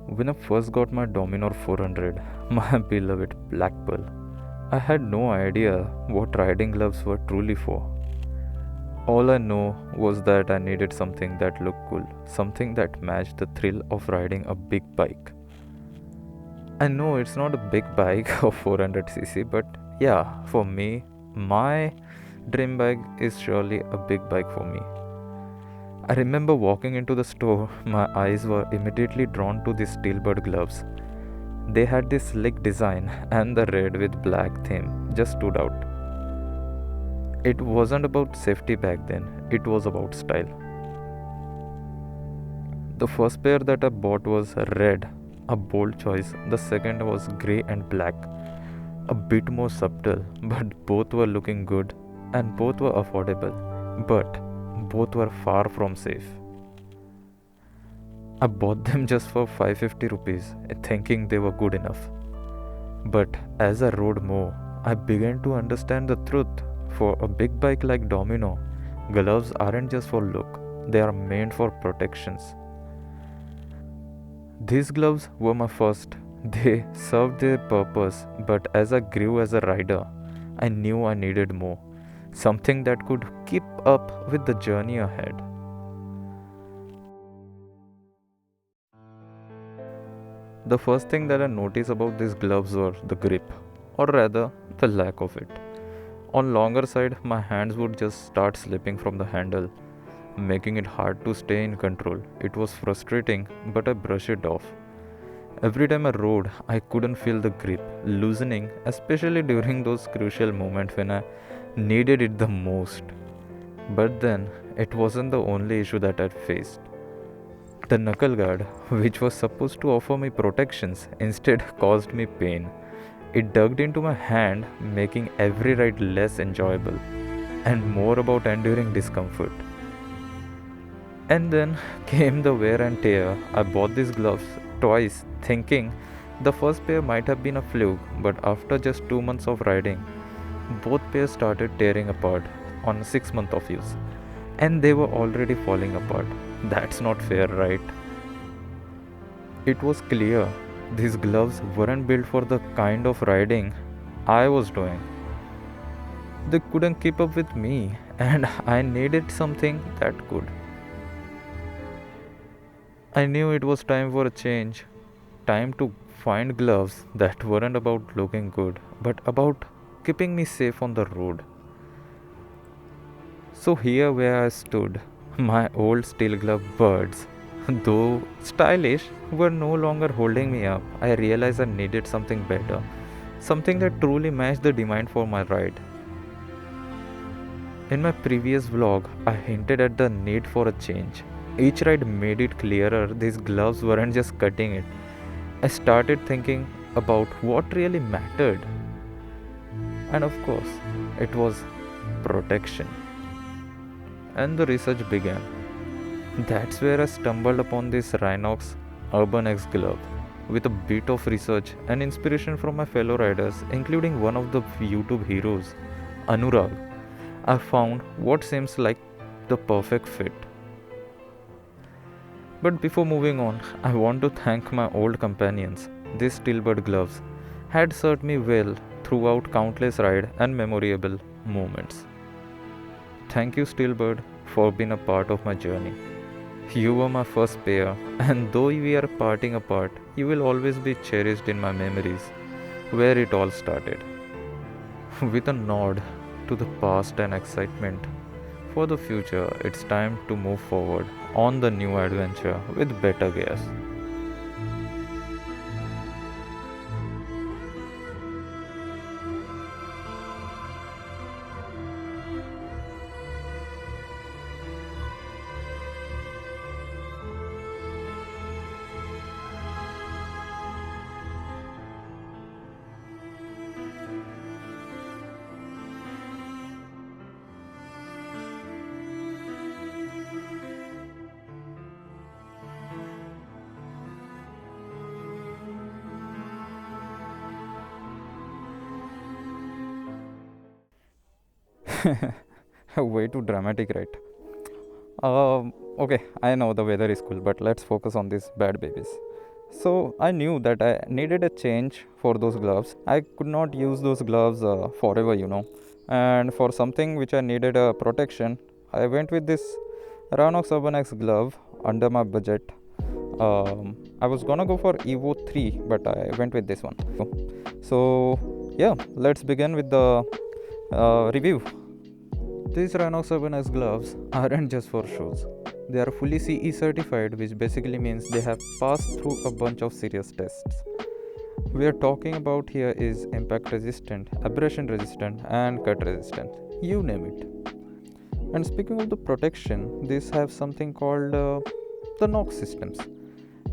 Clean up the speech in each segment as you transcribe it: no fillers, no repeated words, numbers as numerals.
When I first got my Dominor 400, my beloved Black Pearl, I had no idea what riding gloves were truly for. All I know was that I needed something that looked cool, something that matched the thrill of riding a big bike. I know it's not a big bike of 400cc, but yeah, for me, my dream bike is surely a big bike for me. I remember walking into the store, my eyes were immediately drawn to the Steelbird gloves. They had this slick design, and the red with black theme just stood out. It wasn't about safety back then, it was about style. The first pair that I bought was red, a bold choice. The second was grey and black, a bit more subtle, but both were looking good and both were affordable, but both were far from safe. I bought them just for 550 rupees, thinking they were good enough. But as I rode more, I began to understand the truth. For a big bike like Domino, gloves aren't just for look, they are meant for protections. These gloves were my first. They served their purpose, but as I grew as a rider, I knew I needed more. Something that could keep up with the journey ahead. The first thing that I noticed about these gloves were the grip, or rather, the lack of it. On longer side, my hands would just start slipping from the handle, making it hard to stay in control. It was frustrating, but I brushed it off. Every time I rode, I couldn't feel the grip loosening, especially during those crucial moments when I needed it the most. But then, it wasn't the only issue that I faced. The knuckle guard, which was supposed to offer me protections, instead caused me pain. It dug into my hand, making every ride less enjoyable and more about enduring discomfort. And then came the wear and tear. I bought these gloves twice, thinking the first pair might have been a fluke, but after just 2 months of riding, both pairs started tearing apart on 6 months of use. And they were already falling apart. That's not fair, right? It was clear these gloves weren't built for the kind of riding I was doing. They couldn't keep up with me, and I needed something that could. I knew it was time for a change, time to find gloves that weren't about looking good, but about keeping me safe on the road. So here where I stood, my old steel glove birds, though stylish, were no longer holding me up. I realized I needed something better, something that truly matched the demand for my ride. In my previous vlog, I hinted at the need for a change. Each ride made it clearer these gloves weren't just cutting it. I started thinking about what really mattered. And of course, it was protection. And the research began. That's where I stumbled upon this Rynox Urban X glove. With a bit of research and inspiration from my fellow riders, including one of the YouTube heroes, Anurag, I found what seems like the perfect fit. But before moving on, I want to thank my old companions. These Steelbird gloves had served me well throughout countless ride and memorable moments. Thank you, Steelbird, for being a part of my journey. You were my first pair, and though we are parting apart, you will always be cherished in my memories, where it all started. With a nod to the past and excitement for the future, it's time to move forward on the new adventure with better gears. Way too dramatic, right? Okay, I know the weather is cool, but let's focus on these bad babies. So I knew that I needed a change for those gloves. I could not use those gloves forever. And for something which I needed a protection, I went with this Rynox Urban X glove under my budget. I was gonna go for Evo 3, but I went with this one. So yeah, let's begin with the review. These Rynox Urban X gloves aren't just for shows. They are fully CE certified, which basically means they have passed through a bunch of serious tests. We are talking about here is impact resistant, abrasion resistant, and cut resistant. You name it. And speaking of the protection, these have something called the knock systems.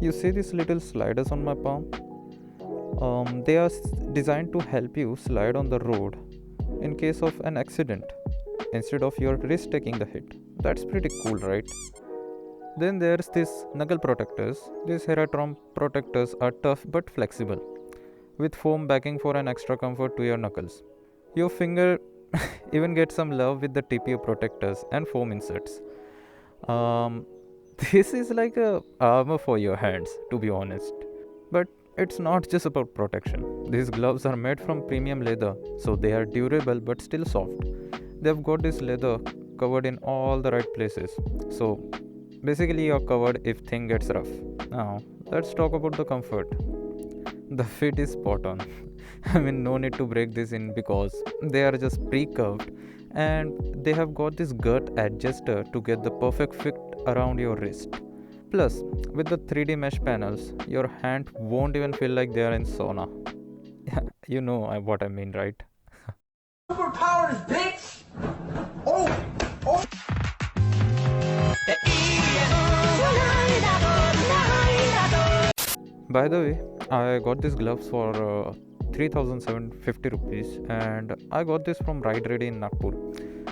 You see these little sliders on my palm? They are designed to help you slide on the road in case of an accident instead of your wrist taking the hit. That's pretty cool, right? Then there's this knuckle protectors. These Heratron protectors are tough but flexible, with foam backing for an extra comfort to your knuckles. Your finger even gets some love with the TPU protectors and foam inserts. Um, this is like a armor for your hands, to be honest. But it's not just about protection. These gloves are made from premium leather, so they are durable but still soft. They've got this leather covered in all the right places. So basically you're covered if thing gets rough. Now let's talk about the comfort. The fit is spot on. I mean, no need to break this in because they are just pre-curved and they have got this gut adjuster to get the perfect fit around your wrist. Plus, with the 3D mesh panels, your hand won't even feel like they are in sauna. You know what I mean, right? Superpowers, bitch! Oh! By the way, I got these gloves for 3,750 rupees and I got this from Ride Ready in Nagpur.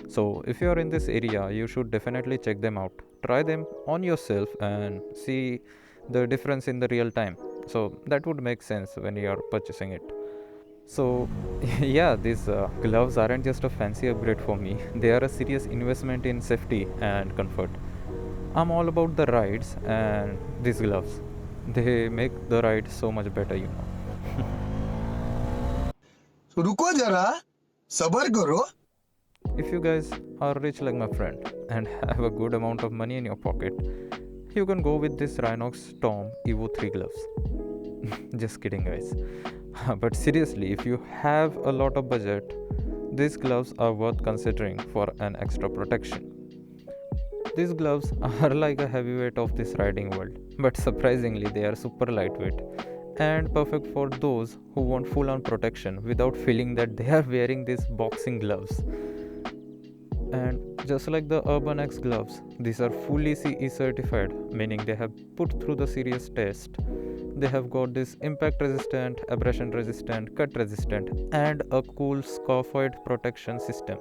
So if you are in this area, you should definitely check them out. Try them on yourself and see the difference in the real time. So that would make sense when you are purchasing it. So yeah, these gloves aren't just a fancy upgrade for me. They are a serious investment in safety and comfort. I'm all about the rides and these gloves. They make the ride so much better. So रुको जरा सबर करो. If you guys are rich like my friend and have a good amount of money in your pocket, you can go with this Rynox Tom Evo 3 gloves. Just kidding, guys. But seriously, if you have a lot of budget, these gloves are worth considering for an extra protection. These gloves are like a heavyweight of this riding world, but surprisingly, they are super lightweight and perfect for those who want full on protection without feeling that they are wearing these boxing gloves. And just like the Urban X gloves, these are fully CE certified, meaning they have put through the serious test. They have got this impact resistant, abrasion resistant, cut resistant, and a cool scaphoid protection system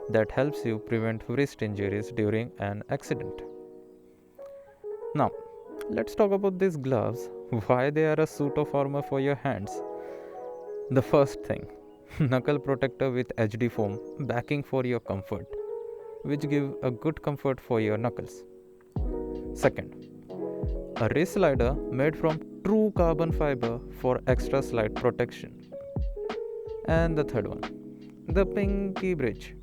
that helps you prevent wrist injuries during an accident. Now, let's talk about these gloves, why they are a suit of armor for your hands. The first thing, knuckle protector with HD foam backing for your comfort, which give a good comfort for your knuckles. Second, a wrist slider made from true carbon fiber for extra slide protection. And the third one, the pinky bridge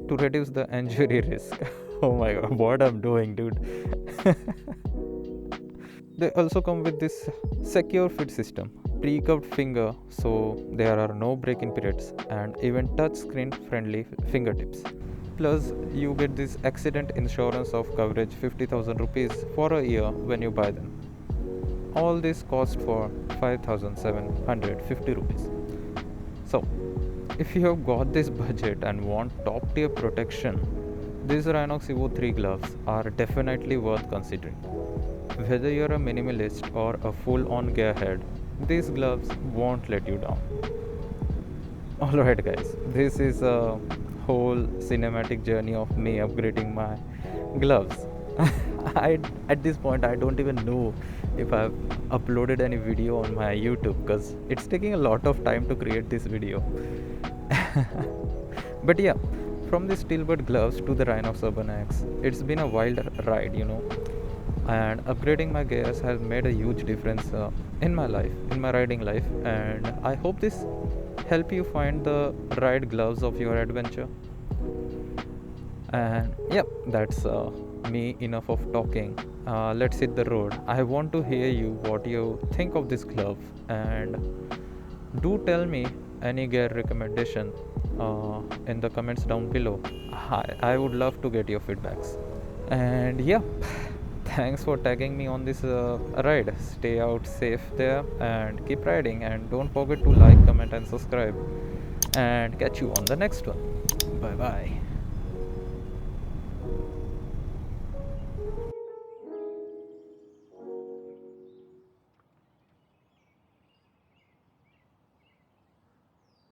to reduce the injury risk. Oh my god, what I'm doing, dude. They also come with this secure fit system, pre-curved finger so there are no break-in periods, and even touch screen friendly fingertips. Plus, you get this accident insurance of coverage 50,000 rupees for a year when you buy them. All this cost for 5,750 rupees. So, if you have got this budget and want top tier protection, these Rynox Evo 3 gloves are definitely worth considering. Whether you're a minimalist or a full on gearhead, these gloves won't let you down. Alright, guys, this is a whole cinematic journey of me upgrading my gloves. At this point, I don't even know if I've uploaded any video on my YouTube because it's taking a lot of time to create this video. But yeah, from the Steelbird gloves to the Rynox Urban X, it's been a wild ride. and upgrading my gears has made a huge difference in my life, in my riding life, and I hope this help you find the right gloves of your adventure. And yep, that's me enough of talking. Let's hit the road. I want to hear you what you think of this glove, and do tell me any gear recommendation in the comments down below. I would love to get your feedbacks. And yeah, thanks for tagging me on this ride. Stay out safe there and keep riding, and don't forget to like, comment and subscribe, and catch you on the next one. Bye bye.